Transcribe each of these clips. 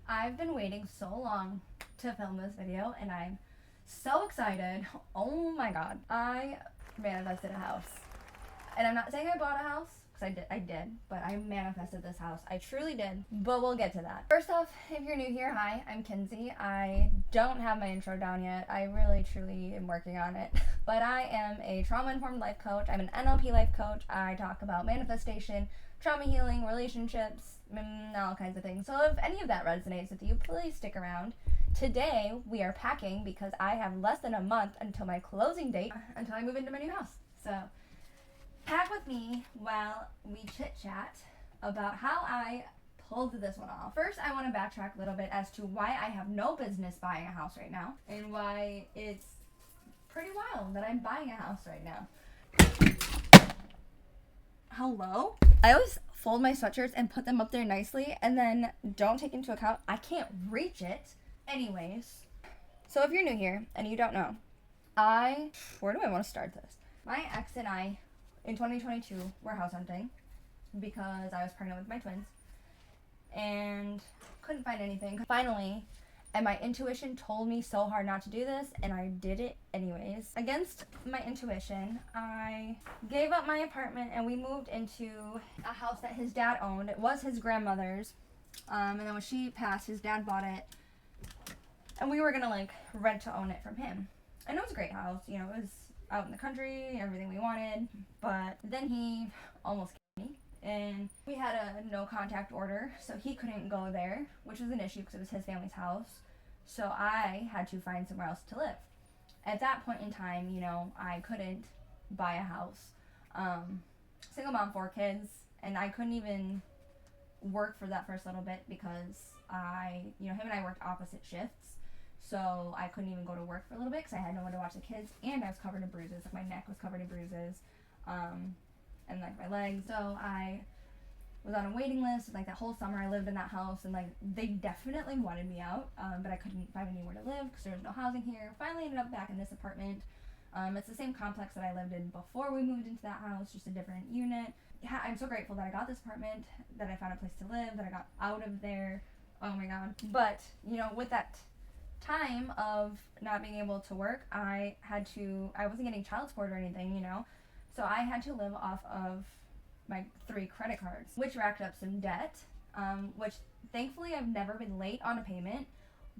I've been waiting so long to film this video and I'm so excited. Oh my god. I manifested a house. And I'm not saying I bought a house, because I did, but I manifested this house. I truly did, but we'll get to that. First off, if you're new here, hi, I'm Kinsey. I don't have my intro down yet. I really, truly am working on it. But I am a trauma-informed life coach. I'm an NLP life coach. I talk about manifestation, trauma healing, relationships, all kinds of things. So if any of that resonates with you, please stick around. Today, we are packing because I have less than a month until my closing date, until I move into my new house. So pack with me while we chit chat about how I pulled this one off. First, I want to backtrack a little bit as to why I have no business buying a house right now and why it's pretty wild that I'm buying a house right now. Hello? I always fold my sweatshirts and put them up there nicely and then don't take into account I can't reach it. Anyways, so if you're new here and you don't know, where do I want to start this? My ex and I in 2022 we're house hunting because I was pregnant with my twins and couldn't find anything. Finally, and my intuition told me so hard not to do this, and I did it anyways. Against my intuition, I gave up my apartment and we moved into a house that his dad owned. It was his grandmother's, and then when she passed, his dad bought it, and we were gonna rent to own it from him. And it was a great house, it was out in the country, everything we wanted. But then he almost killed me, and we had a no contact order, so he couldn't go there, which was an issue because it was his family's house. So I had to find somewhere else to live. At that point in time, I couldn't buy a house. Single mom, 4 kids, and I couldn't even work for that first little bit because him and I worked opposite shifts. So I couldn't even go to work for a little bit because I had no one to watch the kids, and I was covered in bruises. My neck was covered in bruises, and my legs. So I was on a waiting list. That whole summer I lived in that house, and they definitely wanted me out, but I couldn't find anywhere to live because there was no housing here. Finally ended up back in this apartment. It's the same complex that I lived in before we moved into that house, just a different unit. Yeah, I'm so grateful that I got this apartment, that I found a place to live, that I got out of there. Oh my god. But with that time of not being able to work, I wasn't getting child support or anything, so I had to live off of my 3 credit cards, which racked up some debt, which thankfully I've never been late on a payment,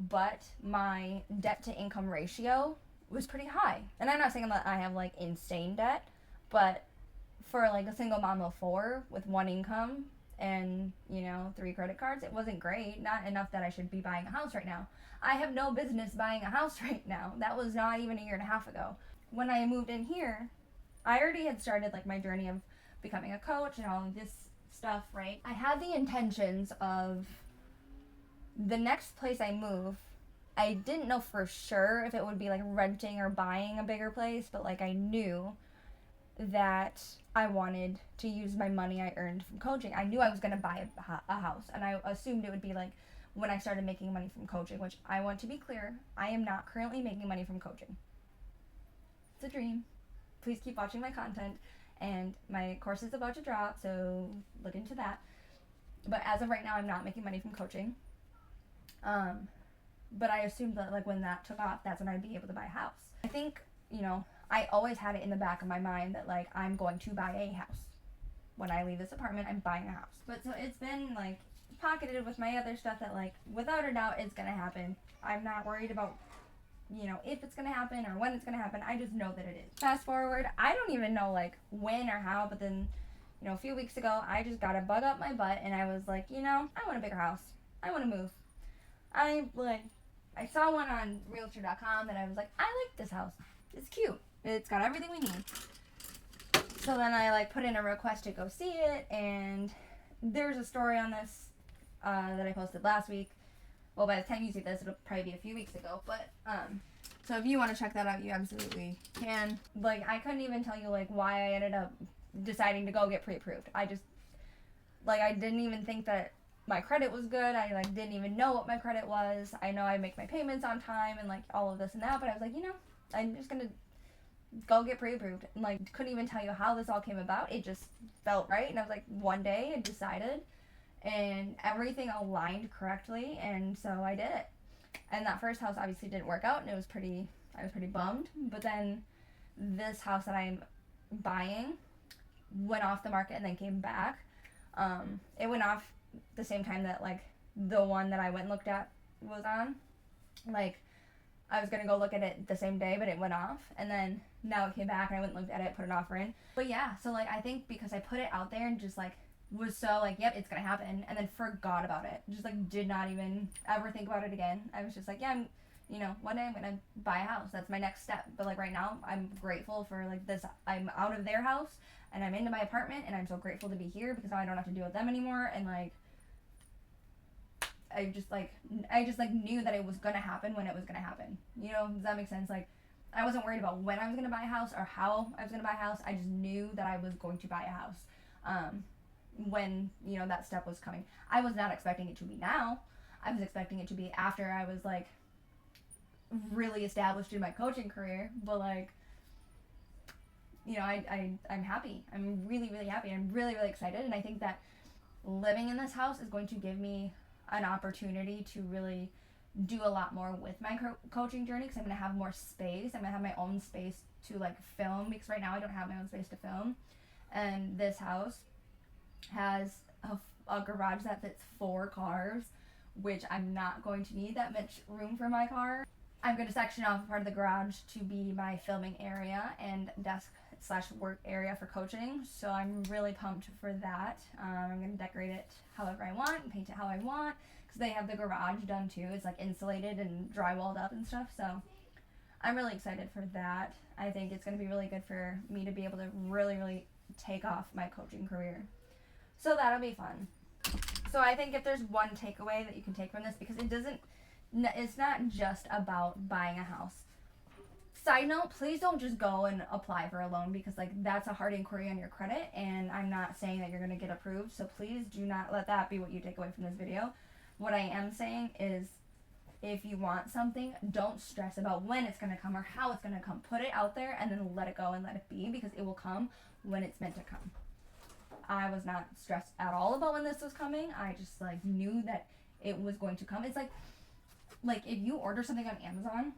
but my debt to income ratio was pretty high. And I'm not saying that I have insane debt, but for a single mom of 4 with 1 income and 3 credit cards, it wasn't great. Not enough that I should be buying a house right now. I have no business buying a house right now. That was not even a year and a half ago. When I moved in here, I already had started my journey of becoming a coach and all of this stuff, right? I had the intentions of the next place I move. I didn't know for sure if it would be renting or buying a bigger place, but I knew that I wanted to use my money I earned from coaching. I knew I was going to buy a house, and I assumed it would be when I started making money from coaching, which I want to be clear, I am not currently making money from coaching. It's a dream. Please keep watching my content, and my course is about to drop, so look into that. But as of right now, I'm not making money from coaching. But I assumed that when that took off, that's when I'd be able to buy a house. I think, I always had it in the back of my mind that I'm going to buy a house. When I leave this apartment, I'm buying a house. But so it's been pocketed with my other stuff that without a doubt it's gonna happen. I'm not worried about if it's gonna happen or when it's gonna happen. I just know that it is. Fast forward, I don't even know when or how, but then a few weeks ago I just got a bug up my butt and I was I want a bigger house. I want to move. I saw one on realtor.com and I was I like this house. It's cute. It's got everything we need. So then I put in a request to go see it, and there's a story on this that I posted last week. Well, by the time you see this, it'll probably be a few weeks ago. But so if you want to check that out, you absolutely can. I couldn't even tell you why I ended up deciding to go get pre-approved. I just I didn't even think that my credit was good. I didn't even know what my credit was. I know I make my payments on time and all of this and that, but I was I'm just gonna go get pre-approved, and couldn't even tell you how this all came about. It just felt right, and I was one day I decided, and everything aligned correctly, and so I did it. And that first house obviously didn't work out, and I was pretty bummed. But then this house that I'm buying went off the market and then came back. It went off the same time that like the one that I went and looked at was on. Like, I was gonna go look at it the same day, but it went off, and then now it came back, and I went and looked at it, put an offer in. But yeah, so like I think because I put it out there and just like was so like, yep, it's gonna happen, and then forgot about it. Just like did not even ever think about it again. I was just like, yeah, one day I'm gonna buy a house. That's my next step. But like right now, I'm grateful for like this. I'm out of their house and I'm into my apartment, and I'm so grateful to be here because now I don't have to deal with them anymore. And like, I just like knew that it was gonna happen when it was gonna happen. Does that make sense? Like, I wasn't worried about when I was gonna buy a house or how I was gonna buy a house. I just knew that I was going to buy a house. When that step was coming. I was not expecting it to be now. I was expecting it to be after I was like really established in my coaching career. But like, I'm happy. I'm really, really happy. I'm really, really excited. And I think that living in this house is going to give me an opportunity to really do a lot more with my coaching journey, because I'm going to have more space. I'm going to have my own space to like film, because right now I don't have my own space to film. And this house has a garage that fits 4 cars, which I'm not going to need that much room for my car. I'm going to section off a part of the garage to be my filming area and desk/work area for coaching, so I'm really pumped for that. I'm going to decorate it however I want and paint it how I want, because they have the garage done too. It's like insulated and drywalled up and stuff, so I'm really excited for that. I think it's going to be really good for me to be able to really, really take off my coaching career. So that'll be fun. So I think if there's one takeaway that you can take from this, because it's not just about buying a house. Side note, please don't just go and apply for a loan, because like that's a hard inquiry on your credit, and I'm not saying that you're going to get approved. So please do not let that be what you take away from this video. What I am saying is, if you want something, don't stress about when it's going to come or how it's going to come. Put it out there and then let it go and let it be, because it will come when it's meant to come. I was not stressed at all about when this was coming. I just like knew that it was going to come. It's like if you order something on Amazon,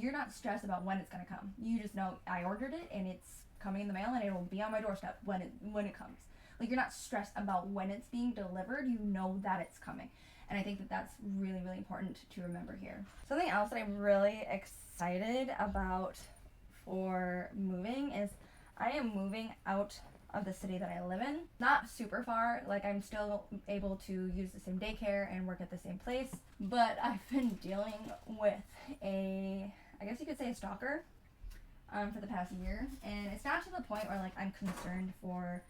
you're not stressed about when it's going to come. You just know I ordered it and it's coming in the mail and it will be on my doorstep when it comes. Like, you're not stressed about when it's being delivered. You know that it's coming. And I think that that's really, really important to remember here. Something else that I'm really excited about for moving is I am moving out of the city that I live in. Not super far, like I'm still able to use the same daycare and work at the same place, but I've been dealing with I guess you could say a stalker for the past year, and it's not to the point where like I'm concerned for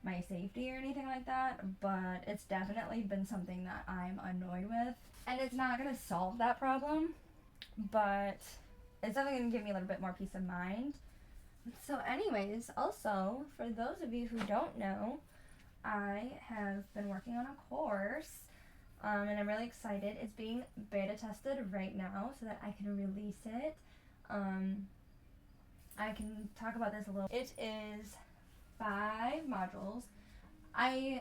my safety or anything like that, but it's definitely been something that I'm annoyed with, and it's not going to solve that problem, but it's definitely going to give me a little bit more peace of mind. So anyways, also, for those of you who don't know, I have been working on a course, and I'm really excited. It's being beta tested right now so that I can release it. I can talk about this a little. It is 5 modules.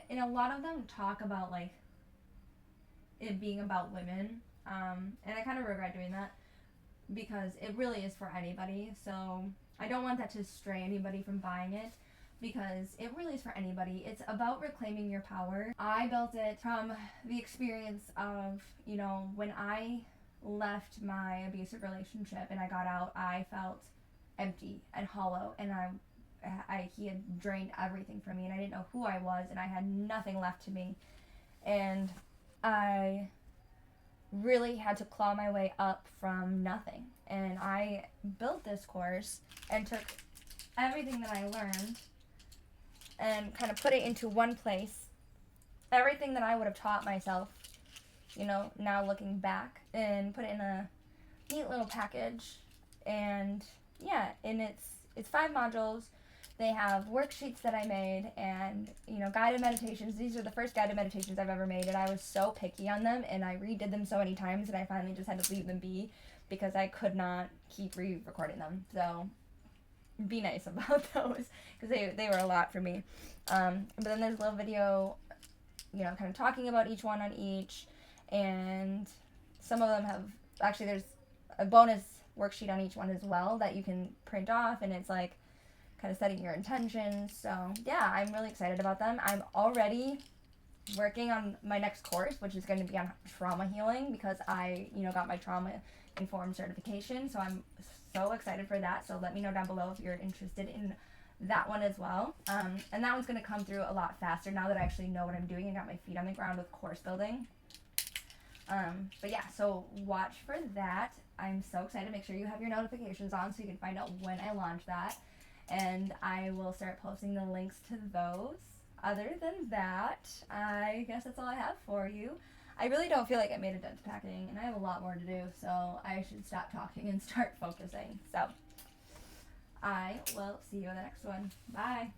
In a lot of them, talk about like it being about women, and I kind of regret doing that, because it really is for anybody. So I don't want that to stray anybody from buying it, because it really is for anybody. It's about reclaiming your power. I built it from the experience of, when I left my abusive relationship and I got out, I felt empty and hollow, and he had drained everything from me, and I didn't know who I was, and I had nothing left to me. And I really had to claw my way up from nothing. And I built this course and took everything that I learned and kind of put it into one place. Everything that I would have taught myself, now looking back, and put it in a neat little package. And yeah, and it's 5 modules. They have worksheets that I made and, guided meditations. These are the first guided meditations I've ever made, and I was so picky on them, and I redid them so many times, and I finally just had to leave them be because I could not keep re-recording them. So be nice about those, because they were a lot for me. But then there's little video kind of talking about each one on each. And some of them have, actually, there's a bonus worksheet on each one as well that you can print off, and it's like kind of setting your intentions. So yeah, I'm really excited about them. I'm already working on my next course, which is going to be on trauma healing, because I got my trauma informed certification. So I'm so excited for that. So let me know down below if you're interested in that one as well. And that one's going to come through a lot faster now that I actually know what I'm doing and got my feet on the ground with course building. But yeah, so watch for that. I'm so excited. Make sure you have your notifications on so you can find out when I launch that. And I will start posting the links to those. Other than that, I guess that's all I have for you. I really don't feel like I made a dent to packing, and I have a lot more to do, so I should stop talking and start focusing. So I will see you in the next one. Bye.